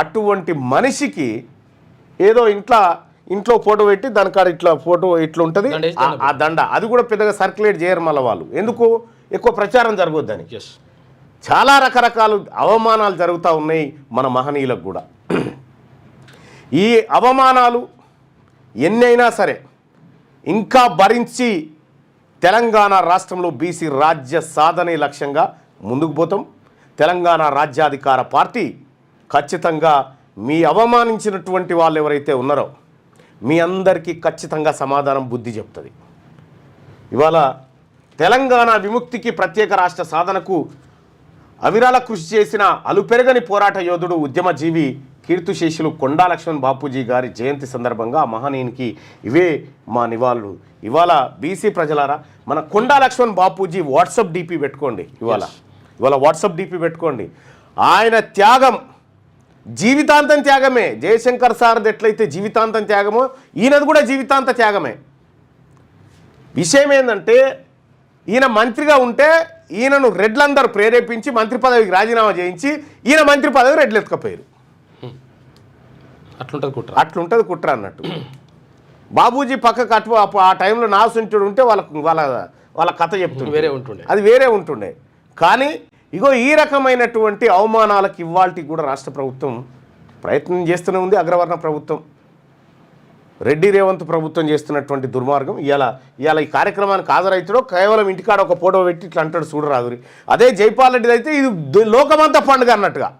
అటువంటి మనిషికి ఏదో ఇంట్లో ఫోటో పెట్టి దానికాడ ఇట్లా ఫోటో ఇట్లా ఉంటుంది ఆ దండ, అది కూడా పెద్దగా సర్క్యులేట్ చేయరు మళ్ళీ వాళ్ళు, ఎందుకు ఎక్కువ ప్రచారం జరగొద్దని. చాలా రకరకాల అవమానాలు జరుగుతూ ఉన్నాయి మన మహనీయులకు కూడా. ఈ అవమానాలు ఎన్నైనా సరే ఇంకా భరించి తెలంగాణ రాష్ట్రంలో బీసీ రాజ్య సాధనే లక్ష్యంగా ముందుకు పోతాం. తెలంగాణ రాజ్యాధికార పార్టీ ఖచ్చితంగా మీ అవమానించినటువంటి వాళ్ళు ఎవరైతే ఉన్నారో మీ అందరికీ ఖచ్చితంగా సమాధానం బుద్ధి చెప్తుంది. ఇవాళ తెలంగాణ విముక్తికి ప్రత్యేక రాష్ట్ర సాధనకు అవిరాల కృషి చేసిన అలుపెరగని పోరాట యోధుడు ఉద్యమజీవి కీర్తిశేషులు కొండా లక్ష్మణ్ బాపూజీ గారి జయంతి సందర్భంగా మహనీయునికి ఇవే మా నివాళులు. ఇవాళ బీసీ ప్రజలారా, మన కొండా లక్ష్మణ్ బాపూజీ వాట్సాప్ డీపీ పెట్టుకోండి. ఇవాళ వాట్సాప్ డీపీ పెట్టుకోండి. ఆయన త్యాగం జీవితాంతం త్యాగమే. జయశంకర్ సార్ది ఎట్లయితే జీవితాంతం త్యాగమో ఈయనది కూడా జీవితాంత త్యాగమే. విషయం ఏంటంటే ఈయన మంత్రిగా ఉంటే ఈయనను రెడ్లందరూ ప్రేరేపించి మంత్రి పదవికి రాజీనామా చేయించి ఈయన మంత్రి పదవి రెడ్లు ఎత్తుకపోయారు. అట్లుంటుంది కుట్ర అన్నట్టు. బాబూజీ పక్కకు ఆ టైంలో నాసుంటుడు ఉంటే వాళ్ళ కథ చెప్తుండే, అది వేరే ఉంటుండే. కానీ ఇగో ఈ రకమైనటువంటి అవమానాలకు ఇవాళకి కూడా రాష్ట్ర ప్రభుత్వం ప్రయత్నం చేస్తూనే ఉంది. అగ్రవర్ణ ప్రభుత్వం, రెడ్డి రేవంత్ ప్రభుత్వం చేస్తున్నటువంటి దుర్మార్గం. ఇవాళ ఈ కార్యక్రమానికి హాజరైతాడో కేవలం ఇంటికాడ ఒక ఫోటో పెట్టి ఇట్లా అంటాడు చూడరాదురి. అదే జైపాల్ రెడ్డి అయితే ఇది లోకమంతా పండుగ అన్నట్టుగా